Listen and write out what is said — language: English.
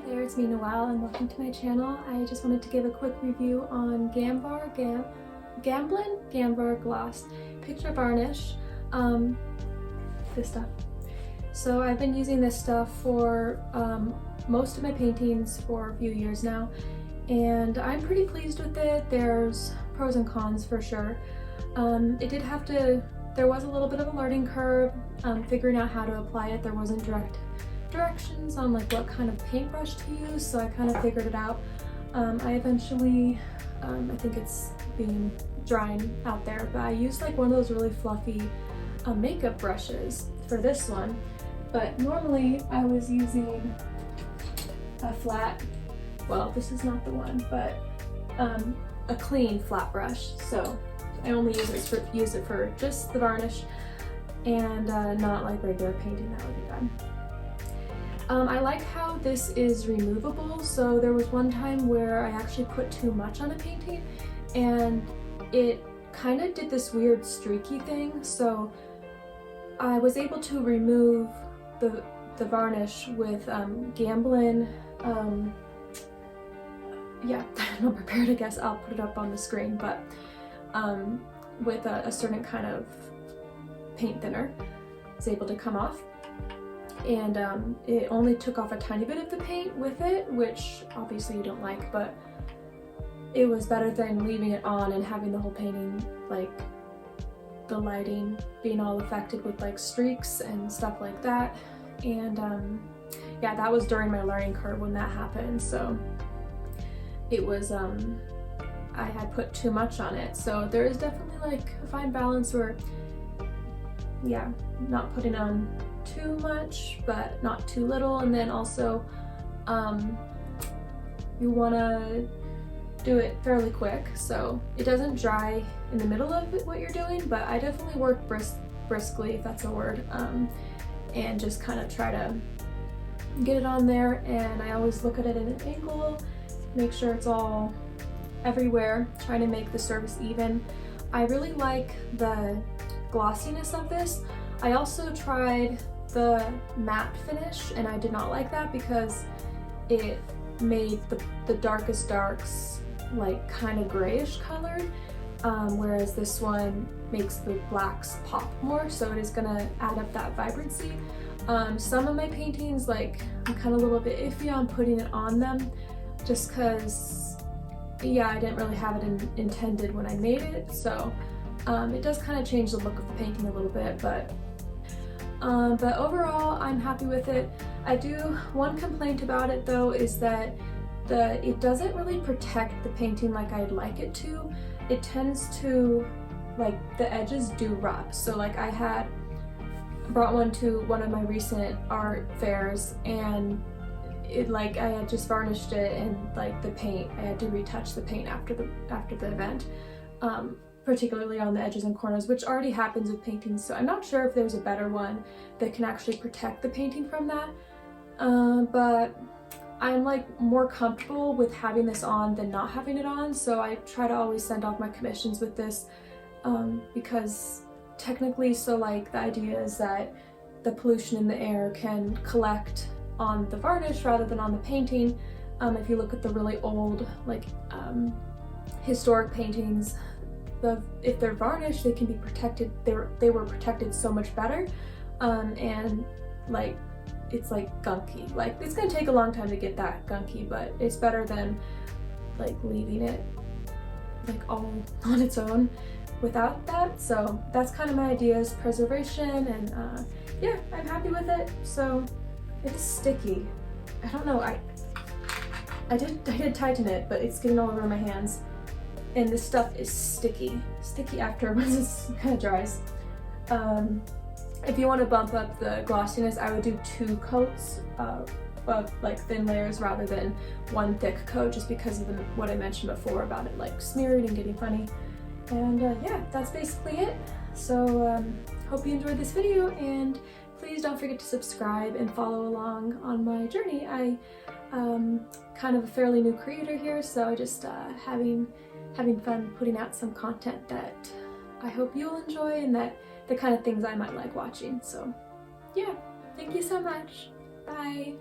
Hi there, it's me Noelle and welcome to my channel. I just wanted to give a quick review on Gamblin Gamvar Gloss Picture Varnish, this stuff. So I've been using this stuff for most of my paintings for a few years now, and I'm pretty pleased with it. There's pros and cons for sure. There was a little bit of a learning curve figuring out how to apply it. There wasn't direct directions on like what kind of paintbrush to use, so I kind of figured it out. I eventually, I think it's being drying out there, but I used like one of those really fluffy makeup brushes for this one. But normally I was using a flat, well, this is not the one, but a clean flat brush. So I only use it for just the varnish and not like regular painting. That would be done. I like how this is removable. So there was one time where I actually put too much on a painting and it kind of did this weird streaky thing. So I was able to remove the varnish with Gamblin. Yeah, I'm not prepared, I guess. I'll put it up on the screen, but with a certain kind of paint thinner, it's able to come off. And it only took off a tiny bit of the paint with it, which obviously you don't like, but it was better than leaving it on and having the whole painting, like the lighting being all affected with like streaks and stuff like that. And yeah, that was during my learning curve when that happened. So it was, I had put too much on it. So there is definitely like a fine balance where, yeah, not putting on too much but not too little, and then also you want to do it fairly quick so it doesn't dry in the middle of what you're doing. But I definitely work briskly, if that's a word, and just kind of try to get it on there. And I always look at it in an angle, make sure it's all everywhere, trying to make the surface even. I really like the glossiness of this. I also tried the matte finish and I did not like that because it made the darkest darks like kind of grayish colored, whereas this one makes the blacks pop more, so it is gonna add up that vibrancy. Some of my paintings, like, I'm kind of a little bit iffy on putting it on them just because, yeah, I didn't really have it intended when I made it, so it does kind of change the look of the painting a little bit, but overall I'm happy with it. One complaint about it though is that it doesn't really protect the painting like I'd like it to. It tends to, like, the edges do rub. So like I had brought one to one of my recent art fairs and it, like, I had just varnished it and like the paint, I had to retouch the paint after the event. Particularly on the edges and corners, which already happens with paintings, so I'm not sure if there's a better one that can actually protect the painting from that. But I'm like more comfortable with having this on than not having it on, so I try to always send off my commissions with this, because technically, so like the idea is that the pollution in the air can collect on the varnish rather than on the painting. If you look at the really old, like, historic paintings, if they're varnished, they can be protected. They were protected so much better, and like it's like gunky. Like, it's gonna take a long time to get that gunky, but it's better than like leaving it like all on its own without that. So that's kind of my idea, is preservation, and yeah, I'm happy with it. So it's sticky. I don't know. I did tighten it, but it's getting all over my hands. And this stuff is sticky after once it kind of dries. If you want to bump up the glossiness, I would do 2 coats of like thin layers rather than one thick coat, just because of what I mentioned before about it like smearing and getting funny. And yeah, that's basically it. So hope you enjoyed this video, and please don't forget to subscribe and follow along on my journey. I kind of a fairly new creator here, so I just having fun putting out some content that I hope you'll enjoy and that the kind of things I might like watching. So yeah, thank you so much. Bye.